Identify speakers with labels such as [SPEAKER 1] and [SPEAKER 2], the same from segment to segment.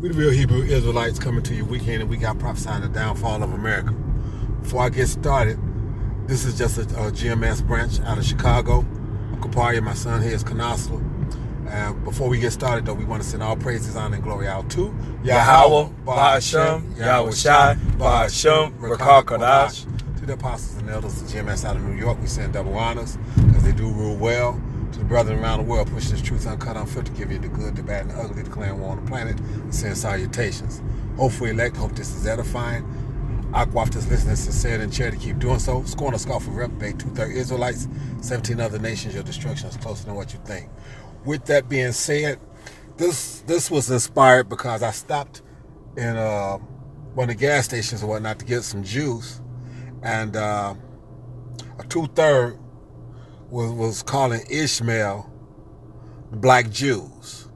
[SPEAKER 1] We the real Hebrew Israelites coming to you week in and week out prophesying the downfall of America. Before I get started, this is just a GMS branch out of Chicago. I'm Kaparia, my son here is Kanasla. And before we get started though, we want to send all praises, honor, and glory out to
[SPEAKER 2] Yahweh, Ba'ashem, Yahweh Shai, Ba'ashem, Rakal Kodash.
[SPEAKER 1] To the apostles and elders of GMS out of New York, we send double honors because they do rule well. To the brethren around the world, push this truth uncut, unfiltered, give you the good, the bad, and the ugly, declaring war on the planet, and send salutations. Hopefully elect, hope this is edifying. Aquaf this listening sincere and charity, keep doing so. Scorn a scoff of reprobate, 2/3 Israelites, 17 other nations, your destruction is closer than what you think. With that being said, this was inspired because I stopped in one of the gas stations and whatnot to get some juice, and a 2/3 was calling Ishmael black Jews,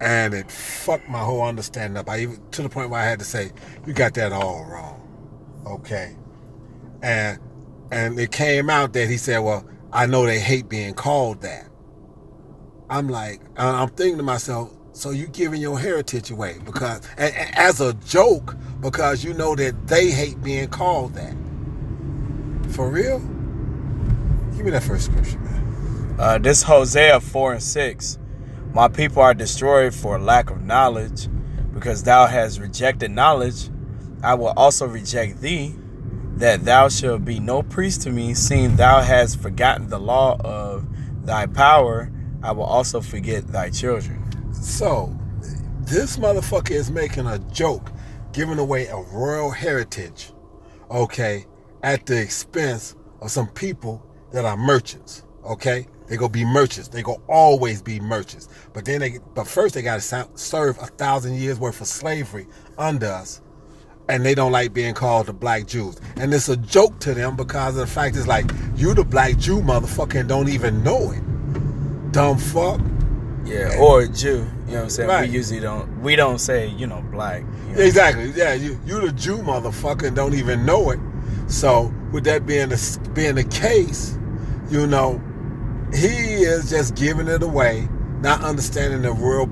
[SPEAKER 1] and it fucked my whole understanding up. I even to the point where I had to say, "You got that all wrong," okay? And it came out that he said, "Well, I know they hate being called that." I'm like, I'm thinking to myself, so you giving your heritage away because, as a joke, because you know that they hate being called that. For real? Give me that first scripture, man.
[SPEAKER 2] This Hosea 4:6. My people are destroyed for lack of knowledge, because thou hast rejected knowledge. I will also reject thee, that thou shalt be no priest to me, seeing thou hast forgotten the law of thy power. I will also forget thy children.
[SPEAKER 1] So, this motherfucker is making a joke, giving away a royal heritage, okay, at the expense of some people that are merchants, okay? They go be merchants. They go always be merchants. But first they got to serve 1,000 years worth of slavery under us, and they don't like being called the black Jews. And it's a joke to them because of the fact it's like, you the black Jew motherfucker and don't even know it. Dumb fuck.
[SPEAKER 2] Yeah, or a Jew. You know what I'm saying?
[SPEAKER 1] Right.
[SPEAKER 2] We don't say, black. You know?
[SPEAKER 1] Exactly. Yeah, you the Jew motherfucker and don't even know it. So with that being the case, he is just giving it away, not understanding the real.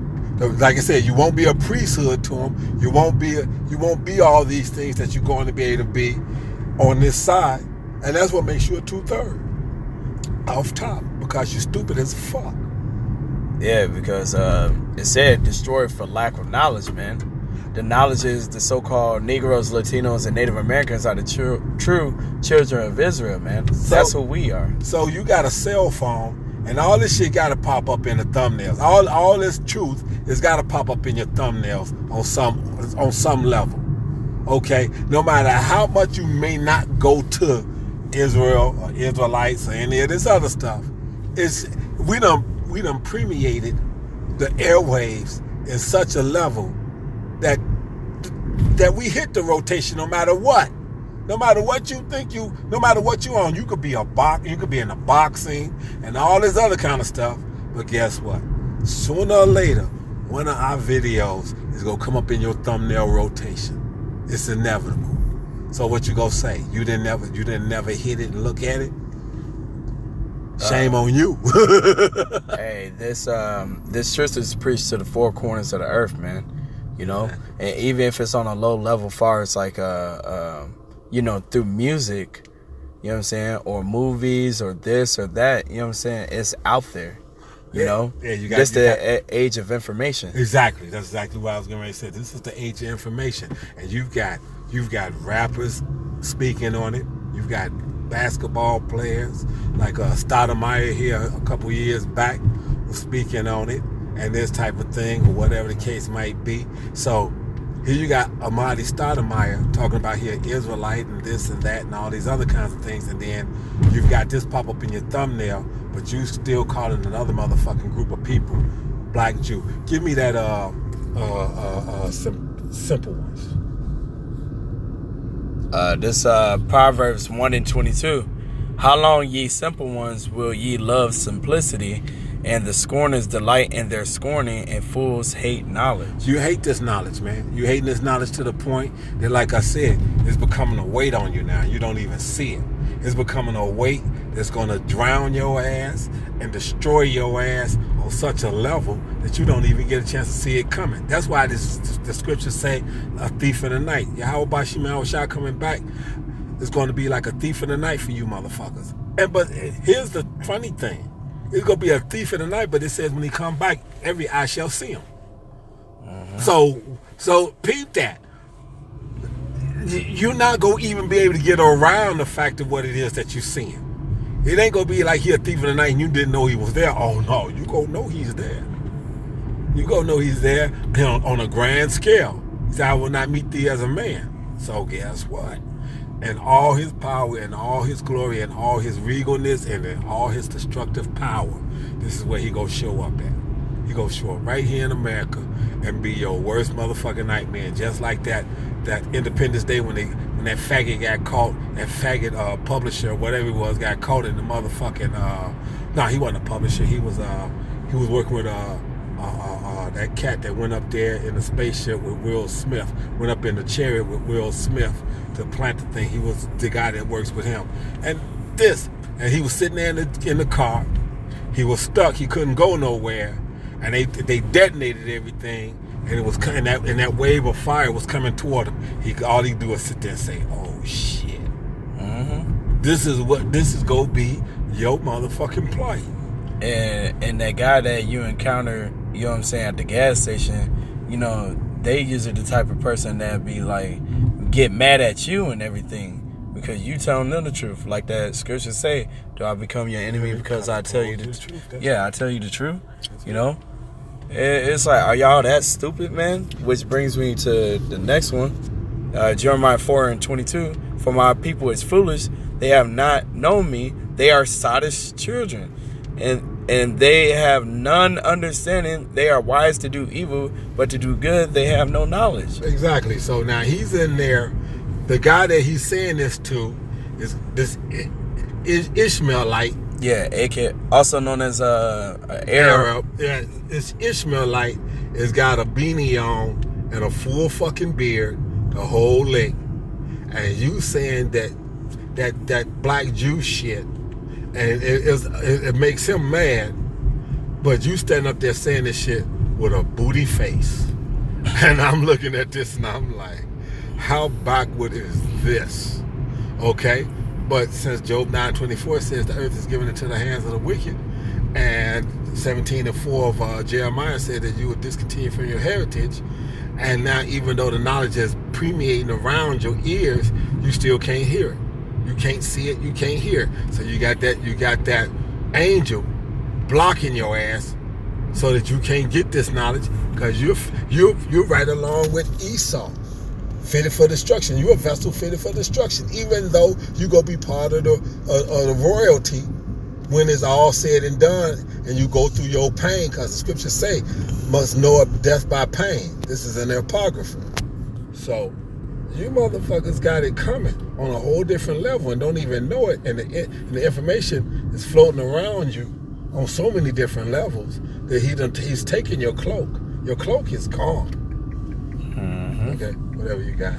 [SPEAKER 1] Like I said, you won't be a priesthood to him. You won't be all these things that you're going to be able to be on this side, and that's what makes you a 2/3 off top, because you're stupid as fuck.
[SPEAKER 2] Yeah, because it said destroyed for lack of knowledge, man. The knowledge is the so-called Negroes, Latinos, and Native Americans are the true children of Israel, man. That's who we are. So
[SPEAKER 1] you got a cell phone, and all this shit got to pop up in the thumbnails. All this truth has got to pop up in your thumbnails on some level. Okay, no matter how much you may not go to Israel or Israelites or any of this other stuff, we done permeated the airwaves in such a level that we hit the rotation no matter what. No matter what you think no matter what you on, you could be you could be in the boxing and all this other kind of stuff. But guess what? Sooner or later, one of our videos is gonna come up in your thumbnail rotation. It's inevitable. So what you gonna say? You didn't never hit it and look at it? Shame on you.
[SPEAKER 2] Hey, this truth is preached to the four corners of the earth, man. And even if it's on a low level, far as like through music, you know what I'm saying, or movies or this or that, you know what I'm saying, it's out there. Yeah, you got this the age of information.
[SPEAKER 1] Exactly. That's exactly what I was going to say. This is the age of information, and you've got rappers speaking on it. You've got basketball players like Stoudemire here a couple years back was speaking on it, and this type of thing, or whatever the case might be. So here you got Ahmadi Stoudemire talking about here Israelite and this and that and all these other kinds of things, and then you've got this pop up in your thumbnail, but you still calling another motherfucking group of people black Jew. Give me that simple ones.
[SPEAKER 2] This Proverbs 1:22. How long, ye simple ones, will ye love simplicity, and the scorners delight in their scorning, and fools hate knowledge?
[SPEAKER 1] You hate this knowledge, man. You hating this knowledge to the point that, like I said, it's becoming a weight on you now. You don't even see it. It's becoming a weight that's going to drown your ass and destroy your ass on on such a level that you don't even get a chance to see it coming. That's why the scriptures say a thief in the night. Yahweh Bashim Yahushua coming back is going to be like a thief in the night for you motherfuckers. But here's the funny thing. It's going to be a thief in the night, but it says when he come back, every eye shall see him. So peep that. You're not going to even be able to get around the fact of what it is that you're seeing. It ain't going to be like he a thief in the night and you didn't know he was there. Oh, no. You going to know he's there. You going to know he's there on a grand scale. He said, I will not meet thee as a man. So guess what? And all his power and all his glory and all his regalness and all his destructive power, this is where he going to show up at. He going to show up right here in America and be your worst motherfucking nightmare. Just like that Independence Day when that faggot got caught, that faggot publisher, whatever he was, got caught in the motherfucking no, he wasn't a publisher. He was working with that cat that went up there in the spaceship with Will Smith, went up in the chariot with Will Smith to plant the thing. He was the guy that works with him. And he was sitting there in the car. He was stuck. He couldn't go nowhere. And they detonated everything. And it was and that wave of fire was coming toward him. All he do is sit there and say, "Oh shit, this is gonna be your motherfucking plight."
[SPEAKER 2] And that guy that you encounter, you know what I'm saying, at the gas station, you know, they usually the type of person that be like get mad at you and everything because you telling them the truth. Like that scripture say, "Do I become your enemy because I tell you the truth?" Yeah, I tell you the truth. You know. It's like, are y'all that stupid, man? Which brings me to the next one. Jeremiah 4:22. For my people is foolish. They have not known me. They are sottish children. And they have none understanding. They are wise to do evil, but to do good, they have no knowledge.
[SPEAKER 1] Exactly. So now he's in there. The guy that he's saying this to is Ishmaelite.
[SPEAKER 2] Yeah, AK, also known as Arab.
[SPEAKER 1] Yeah, it's Ishmaelite. It's got a beanie on and a full fucking beard, the whole lick. And you saying that black Jew shit, and it makes him mad. But you standing up there saying this shit with a booty face, and I'm looking at this and I'm like, how backward is this? Okay. But since Job 9:24 says the earth is given into the hands of the wicked, and 17:4 of Jeremiah said that you would discontinue from your heritage, and now even though the knowledge is permeating around your ears, you still can't hear it. You can't see it. You can't hear it. So you got that angel blocking your ass so that you can't get this knowledge because you're right along with Esau. Fitted for destruction. You're a vessel fitted for destruction. Even though you go be part of the royalty when it's all said and done, and you go through your pain, because the scriptures say, "Must know of death by pain." This is in the Apocrypha. So you motherfuckers got it coming on a whole different level and don't even know it, and the information is floating around you on so many different levels that he's taking your cloak. Your cloak is gone. Okay, whatever you got.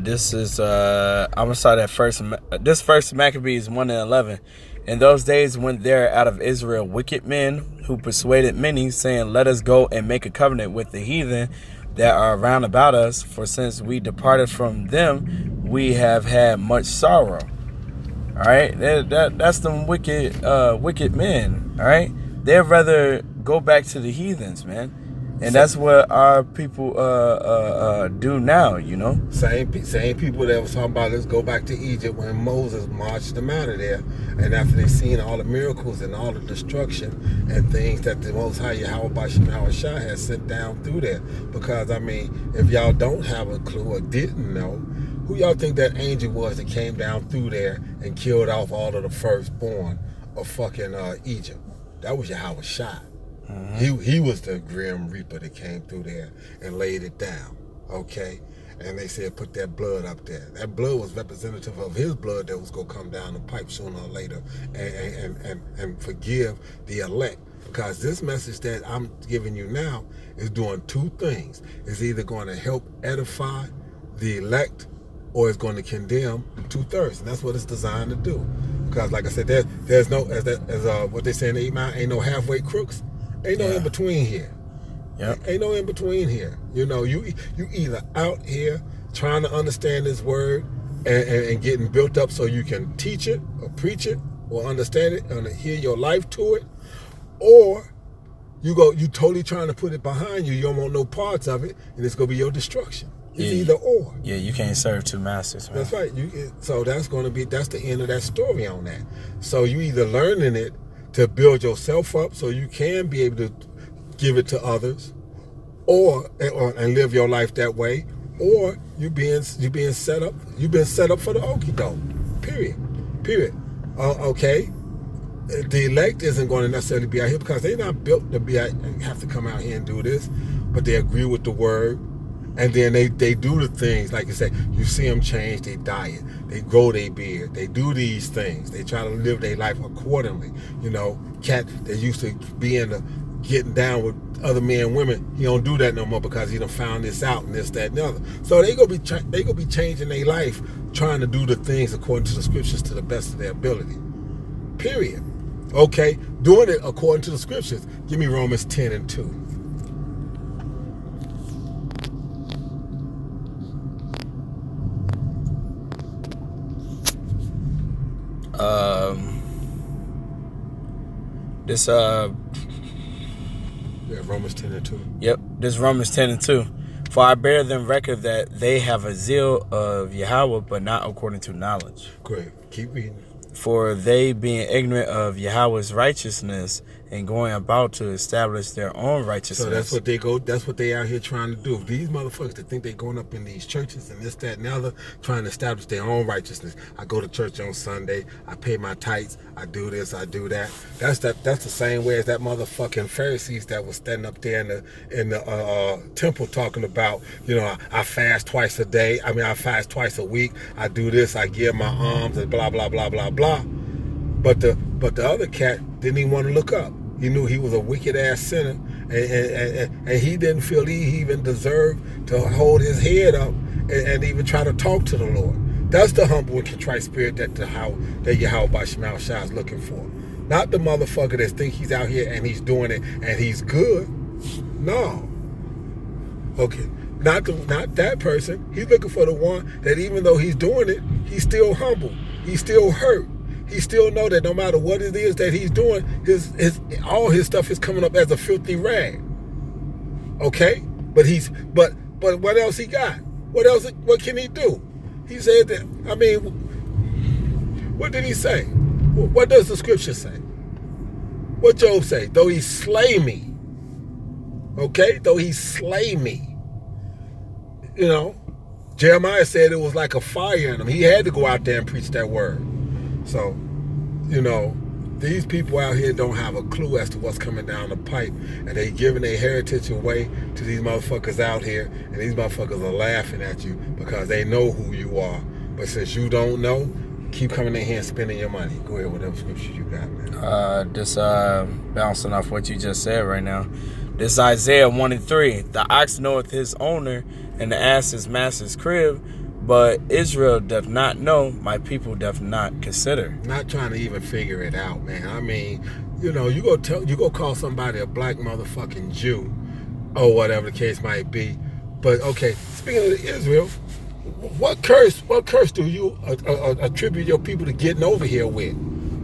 [SPEAKER 2] This is I'm gonna start at first. This first Maccabees 1:11. In those days went there out of Israel wicked men who persuaded many, saying, "Let us go and make a covenant with the heathen that are round about us. For since we departed from them, we have had much sorrow." All right, that's them wicked men. All right, they'd rather go back to the heathens, man. And that's what our people do now, you know. Same
[SPEAKER 1] people that was talking about let's go back to Egypt when Moses marched them out of there, and after they seen all the miracles and all the destruction and things that the Most High Yahweh Bashim Yahushua has sent down through there. Because I mean, if y'all don't have a clue or didn't know, who y'all think that angel was that came down through there and killed off all of the firstborn of fucking Egypt? That was Yahushua. He was the grim reaper that came through there and laid it down, okay? And they said put that blood up there. That blood was representative of his blood that was going to come down the pipe sooner or later and forgive the elect. Because this message that I'm giving you now is doing two things. It's either going to help edify the elect or it's going to condemn 2/3. And that's what it's designed to do. Because like I said, there's no, as what they say in the 8 Mile, ain't no halfway crooks. Ain't no in between here.
[SPEAKER 2] Yep.
[SPEAKER 1] Ain't no in between here. You know, you either out here trying to understand this word and getting built up so you can teach it or preach it or understand it and hear your life to it, or you totally trying to put it behind you. You don't want no parts of it, and it's gonna be your destruction. It's either or.
[SPEAKER 2] Yeah, you can't serve two masters, man.
[SPEAKER 1] That's right. So that's the end of that story on that. So you either learning it to build yourself up so you can be able to give it to others, or live your life that way, or you being set up. You've been set up for the okie doke. Period. Okay. The elect isn't going to necessarily be out here because they're not built to be out, have to come out here and do this, but they agree with the word, and then they do the things like you say. You see them change their diet, they grow their beard, they do these things, they try to live their life accordingly. You know, cat that used to be getting down with other men and women, he don't do that no more because he done found this out and this, that, and the other. So they gonna be changing their life, trying to do the things according to the scriptures to the best of their ability. Period. Okay, doing it according to the scriptures. Give me Romans 10:2. Romans 10:2.
[SPEAKER 2] Yep, this Romans 10:2. For I bear them record that they have a zeal of Yahweh, but not according to knowledge.
[SPEAKER 1] Great. Keep reading.
[SPEAKER 2] For they, being ignorant of Yahweh's righteousness and going about to establish their own righteousness.
[SPEAKER 1] So that's what they out here trying to do. These motherfuckers that think they going up in these churches and this, that, and the other, trying to establish their own righteousness. I go to church on Sunday, I pay my tithes, I do this, I do that. That's the same way as that motherfucking Pharisees that was standing up there in the temple talking about, you know, I fast twice a day. I mean, I fast twice a week. I do this, I give my alms and blah, blah, blah, blah, blah. But the other cat didn't even want to look up. He knew he was a wicked ass sinner, and he didn't feel he even deserved to hold his head up and even try to talk to the Lord. That's the humble and contrite spirit that Yahweh Bashmal Shah is looking for. Not the motherfucker that think he's out here and he's doing it and he's good. No. Okay. Not that person. He's looking for the one that even though he's doing it, he's still humble. He's still hurt. He still know that no matter what it is that he's doing, all his stuff is coming up as a filthy rag. Okay? But what else he got? What can he do? He said that, I mean, what did he say? What does the scripture say? What Job say? Though he slay me. Okay? Though he slay me. You know, Jeremiah said it was like a fire in him. He had to go out there and preach that word. So, you know, these people out here don't have a clue as to what's coming down the pipe, and they giving their heritage away to these motherfuckers out here, and these motherfuckers are laughing at you because they know who you are. But since you don't know, keep coming in here and spending your money. Go ahead, whatever scripture you got, man.
[SPEAKER 2] Just bouncing off what you just said right now. This Isaiah 1:3. The ox knoweth his owner, and the ass his master's crib. But Israel doth not know, my people doth not consider.
[SPEAKER 1] Not trying to even figure it out, man. I mean, you know, you go call somebody a black motherfucking Jew, or whatever the case might be. But okay, speaking of Israel, what curse do you attribute your people to getting over here with?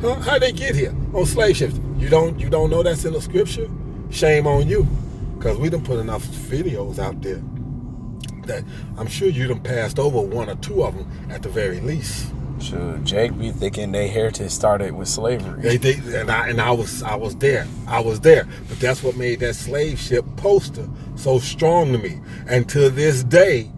[SPEAKER 1] Huh? How'd they get here on slave ships? You don't know that's in the scripture? Shame on you, because we done put enough videos out there that I'm sure you done passed over one or two of them at the very least.
[SPEAKER 2] Sure, Jake be thinking their heritage started with slavery.
[SPEAKER 1] I was there. But that's what made that slave ship poster so strong to me. And to this day,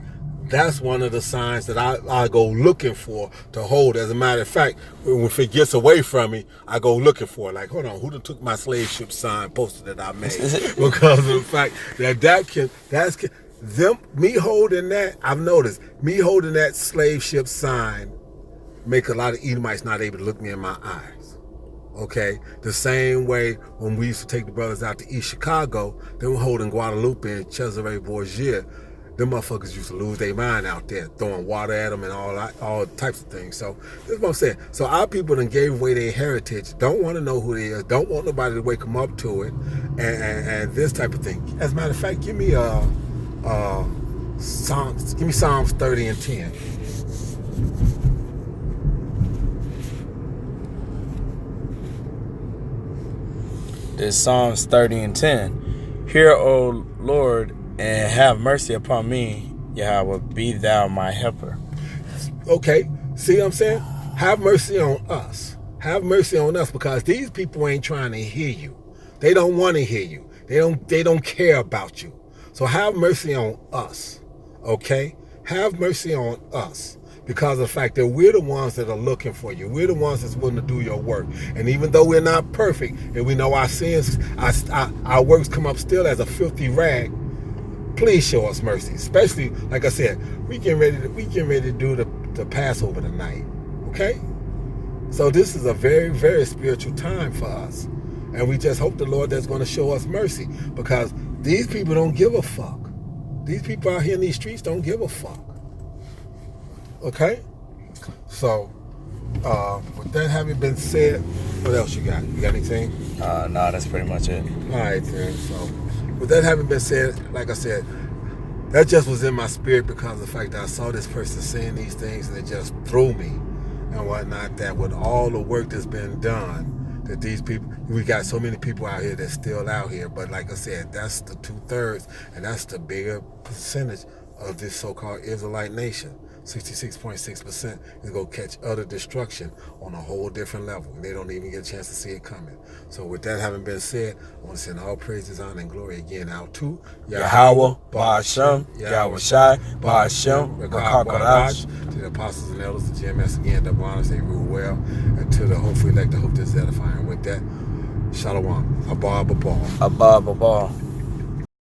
[SPEAKER 1] that's one of the signs that I go looking for to hold. As a matter of fact, if it gets away from me, I go looking for it. Like, hold on, who done took my slave ship sign poster that I made? Because of the fact that me holding that, I've noticed, me holding that slave ship sign make a lot of Edomites not able to look me in my eyes. Okay? The same way when we used to take the brothers out to East Chicago, they were holding Guadalupe and Cesare Borgia, them motherfuckers used to lose their mind out there, throwing water at them and all types of things. So this is what I'm saying. So our people done gave away their heritage, don't want to know who they is, don't want nobody to wake them up to it, and this type of thing. As a matter of fact, give me Psalms 30 and 10.
[SPEAKER 2] This Psalms 30 and 10. Hear, O Lord, and have mercy upon me, Yahweh, be thou my helper.
[SPEAKER 1] Okay, see what I'm saying? Have mercy on us. Have mercy on us, because these people ain't trying to hear you. They don't want to hear you. They don't care about you. So have mercy on us. Okay? Have mercy on us. Because of the fact that we're the ones that are looking for you. We're the ones that's willing to do your work. And even though we're not perfect, and we know our sins, our works come up still as a filthy rag, please show us mercy. Especially, like I said, we getting ready to do the Passover tonight. Okay? So this is a very, very spiritual time for us. And we just hope the Lord that's going to show us mercy. Because these people don't give a fuck. These people out here in these streets don't give a fuck. Okay? So, with that having been said, what else you got? You got anything?
[SPEAKER 2] No, that's pretty much it.
[SPEAKER 1] All right, then. So, with that having been said, like I said, that just was in my spirit because of the fact that I saw this person saying these things and it just threw me and whatnot, that with all the work that's been done, that these people, we got so many people out here that's still out here, but like I said, that's the 2/3, and that's the bigger percentage of this so-called Israelite nation. 66.6% is going to catch utter destruction on a whole different level. And they don't even get a chance to see it coming. So with that having been said, I want to send all praises, honor, and glory again out to
[SPEAKER 2] Yahweh, Ba'ashem, Yahweh Shai, Ba'ashem, Rakar Kodash,
[SPEAKER 1] to the apostles and elders, the GMS again, double honors, they rule well, and to the hopefully elect, I hope this is edifying. With that, Shalom, Abba, Abba.
[SPEAKER 2] Abba, Abba.